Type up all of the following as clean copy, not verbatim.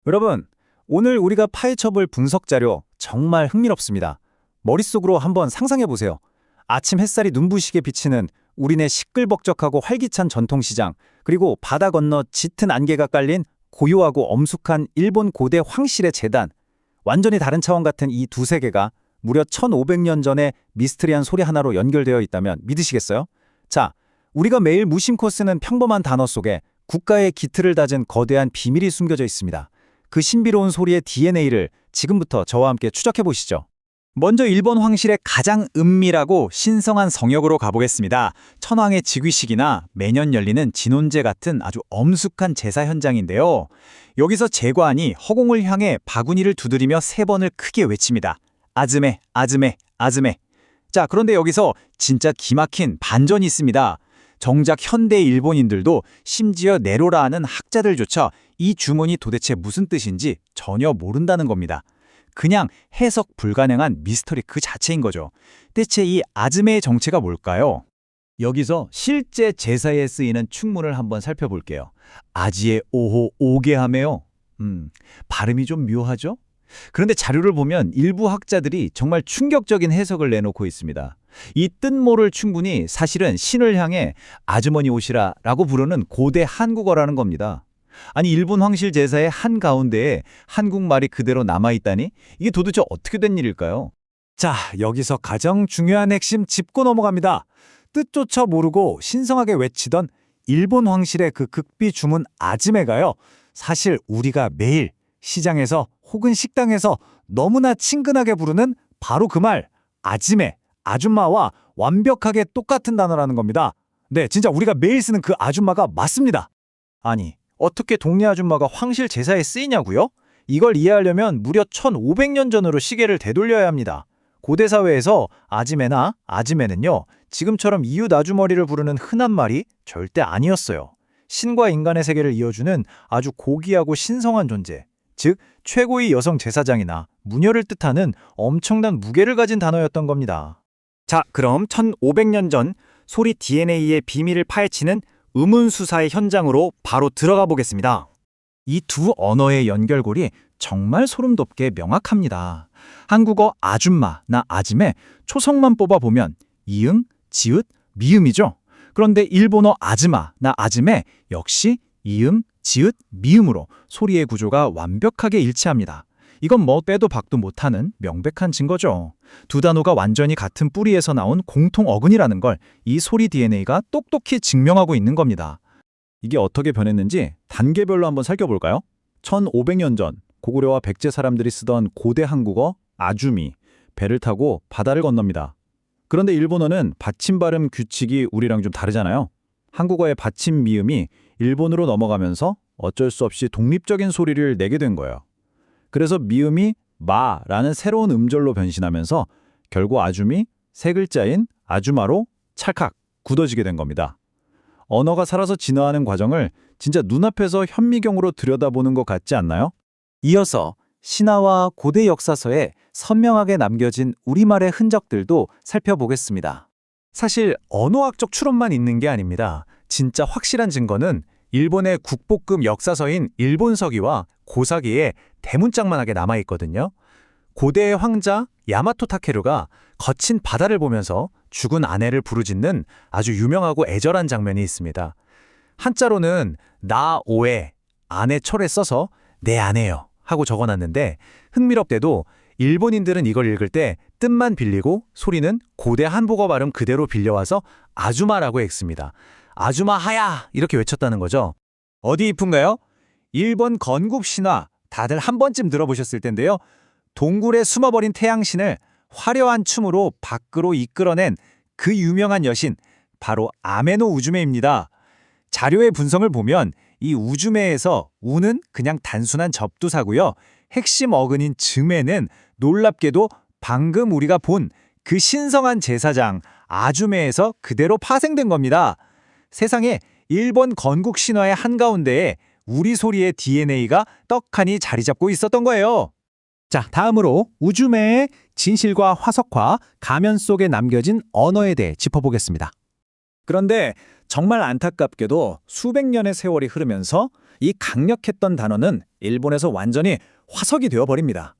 여러분, 오늘 우리가 파헤쳐볼 분석 자료 정말 흥미롭습니다. 머릿속으로 한번 상상해 보세요. 아침 햇살이 눈부시게 비치는 우리네 시끌벅적하고 활기찬 전통시장, 그리고 바다 건너 짙은 안개가 깔린 고요하고 엄숙한 일본 고대 황실의 재단. 완전히 다른 차원 같은 이 두 세계가 무려 1500년 전에 미스터리한 소리 하나로 연결되어 있다면 믿으시겠어요? 자, 우리가 매일 무심코 쓰는 평범한 단어 속에 국가의 기틀을 다진 거대한 비밀이 숨겨져 있습니다. 그 신비로운 소리의 DNA를 지금부터 저와 함께 추적해 보시죠. 먼저 일본 황실의 가장 은밀하고 신성한 성역으로 가보겠습니다. 천황의 즉위식이나 매년 열리는 진혼제 같은 아주 엄숙한 제사 현장인데요. 여기서 제관이 허공을 향해 바구니를 두드리며 3번을 크게 외칩니다. 아즈메, 아즈메, 아즈메. 자, 그런데 여기서 진짜 기막힌 반전이 있습니다. 정작 현대 일본인들도 심지어 네로라 하는 학자들조차 이 주문이 도대체 무슨 뜻인지 전혀 모른다는 겁니다. 그냥 해석 불가능한 미스터리 그 자체인 거죠. 대체 이 아즈메의 정체가 뭘까요? 여기서 실제 제사에 쓰이는 충문을 한번 살펴볼게요. 아지에 오호 오게하메요. 발음이 좀 묘하죠? 그런데 자료를 보면 일부 학자들이 정말 충격적인 해석을 내놓고 있습니다. 이 뜻모를 충분히 사실은 신을 향해 아주머니 오시라 라고 부르는 고대 한국어라는 겁니다. 아니, 일본 황실 제사의 한가운데에 한국말이 그대로 남아있다니? 이게 도대체 어떻게 된 일일까요? 자, 여기서 가장 중요한 핵심 짚고 넘어갑니다. 뜻조차 모르고 신성하게 외치던 일본 황실의 그 극비 주문 아즈메가요, 사실 우리가 매일 시장에서 혹은 식당에서 너무나 친근하게 부르는 바로 그 말, 아지메, 아줌마와 완벽하게 똑같은 단어라는 겁니다. 네, 진짜 우리가 매일 쓰는 그 아줌마가 맞습니다. 아니, 어떻게 동네 아줌마가 황실 제사에 쓰이냐고요? 이걸 이해하려면 무려 1500년 전으로 시계를 되돌려야 합니다. 고대 사회에서 아지메나 아즈메는요, 지금처럼 이웃 아주머니를 부르는 흔한 말이 절대 아니었어요. 신과 인간의 세계를 이어주는 아주 고귀하고 신성한 존재, 즉 최고의 여성 제사장이나 무녀를 뜻하는 엄청난 무게를 가진 단어였던 겁니다. 자, 그럼 1500년 전 소리 DNA의 비밀을 파헤치는 의문수사의 현장으로 바로 들어가 보겠습니다. 이 두 언어의 연결고리 정말 소름돋게 명확합니다. 한국어 아줌마나 아지메 초성만 뽑아보면 이응, 지읒, 미음이죠. 그런데 일본어 아즈마나 아즈메 역시 이응, 지읒, 미음으로 소리의 구조가 완벽하게 일치합니다. 이건 뭐 빼도 박도 못하는 명백한 증거죠. 두 단어가 완전히 같은 뿌리에서 나온 공통 어근이라는 걸 이 소리 DNA가 똑똑히 증명하고 있는 겁니다. 이게 어떻게 변했는지 단계별로 한번 살펴볼까요? 1500년 전 고구려와 백제 사람들이 쓰던 고대 한국어 아주미, 배를 타고 바다를 건넙니다. 그런데 일본어는 받침 발음 규칙이 우리랑 좀 다르잖아요. 한국어의 받침 미음이 일본으로 넘어가면서 어쩔 수 없이 독립적인 소리를 내게 된 거예요. 그래서 미음이 마라는 새로운 음절로 변신하면서 결국 아줌이 세 글자인 아주마로 찰칵 굳어지게 된 겁니다. 언어가 살아서 진화하는 과정을 진짜 눈앞에서 현미경으로 들여다보는 것 같지 않나요? 이어서 신화와 고대 역사서에 선명하게 남겨진 우리말의 흔적들도 살펴보겠습니다. 사실 언어학적 추론만 있는 게 아닙니다. 진짜 확실한 증거는 일본의 국보급 역사서인 일본서기와 고사기에 대문짝만하게 남아있거든요. 고대의 황자 야마토 타케루가 거친 바다를 보면서 죽은 아내를 부르짖는 아주 유명하고 애절한 장면이 있습니다. 한자로는 나오에 아내 철에 써서 내 아내요 하고 적어놨는데, 흥미롭게도 일본인들은 이걸 읽을 때 뜻만 빌리고 소리는 고대 한국어 발음 그대로 빌려와서 아주마라고 읽습니다. 아주마 하야 이렇게 외쳤다는 거죠. 어디 이쁜가요? 일본 건국 신화 다들 한 번쯤 들어보셨을 텐데요. 동굴에 숨어버린 태양신을 화려한 춤으로 밖으로 이끌어낸 그 유명한 여신, 바로 아메노 우즈메입니다. 자료의 분성을 보면 이 우즈메에서 우는 그냥 단순한 접두사고요. 핵심 어근인 즈메는 놀랍게도 방금 우리가 본 그 신성한 제사장 아주메에서 그대로 파생된 겁니다. 세상에 일본 건국 신화의 한가운데에 우리 소리의 DNA가 떡하니 자리 잡고 있었던 거예요. 자, 다음으로 우즈메의 진실과 화석화, 가면 속에 남겨진 언어에 대해 짚어보겠습니다. 그런데 정말 안타깝게도 수백 년의 세월이 흐르면서 이 강력했던 단어는 일본에서 완전히 화석이 되어버립니다.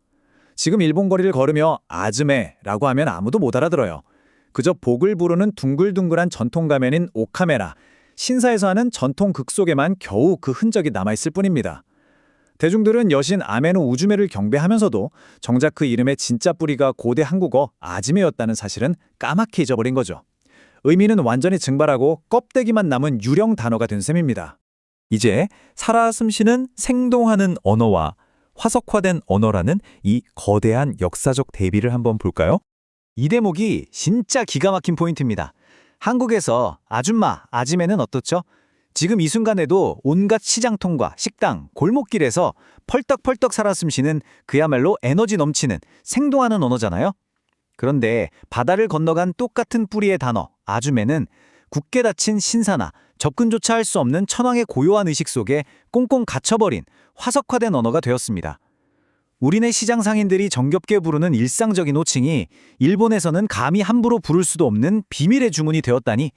지금 일본 거리를 걸으며 아즈메라고 하면 아무도 못 알아들어요. 그저 복을 부르는 둥글둥글한 전통 가면인 오카메라, 신사에서 하는 전통 극 속에만 겨우 그 흔적이 남아있을 뿐입니다. 대중들은 여신 아메노 우즈메를 경배하면서도 정작 그 이름의 진짜 뿌리가 고대 한국어 아지메였다는 사실은 까맣게 잊어버린 거죠. 의미는 완전히 증발하고 껍데기만 남은 유령 단어가 된 셈입니다. 이제 살아 숨쉬는 생동하는 언어와 화석화된 언어라는 이 거대한 역사적 대비를 한번 볼까요? 이 대목이 진짜 기가 막힌 포인트입니다. 한국에서 아줌마, 아지매는 어떻죠? 지금 이 순간에도 온갖 시장통과 식당, 골목길에서 펄떡펄떡 살아 숨쉬는 그야말로 에너지 넘치는 생동하는 언어잖아요. 그런데 바다를 건너간 똑같은 뿌리의 단어, 아주매는 굳게 닫힌 신사나 접근조차 할 수 없는 천황의 고요한 의식 속에 꽁꽁 갇혀버린 화석화된 언어가 되었습니다. 우리네 시장 상인들이 정겹게 부르는 일상적인 호칭이 일본에서는 감히 함부로 부를 수도 없는 비밀의 주문이 되었다니,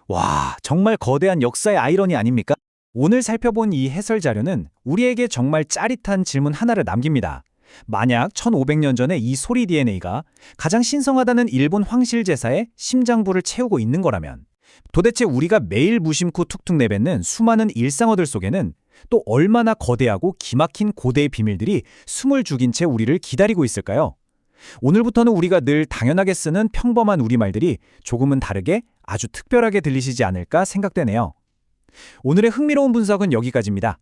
와, 정말 거대한 역사의 아이러니 아닙니까? 오늘 살펴본 이 해설 자료는 우리에게 정말 짜릿한 질문 하나를 남깁니다. 만약 1500년 전에 이 소리 DNA가 가장 신성하다는 일본 황실 제사의 심장부를 채우고 있는 거라면, 도대체 우리가 매일 무심코 툭툭 내뱉는 수많은 일상어들 속에는 또 얼마나 거대하고 기막힌 고대의 비밀들이 숨을 죽인 채 우리를 기다리고 있을까요? 오늘부터는 우리가 늘 당연하게 쓰는 평범한 우리말들이 조금은 다르게 아주 특별하게 들리시지 않을까 생각되네요. 오늘의 흥미로운 분석은 여기까지입니다.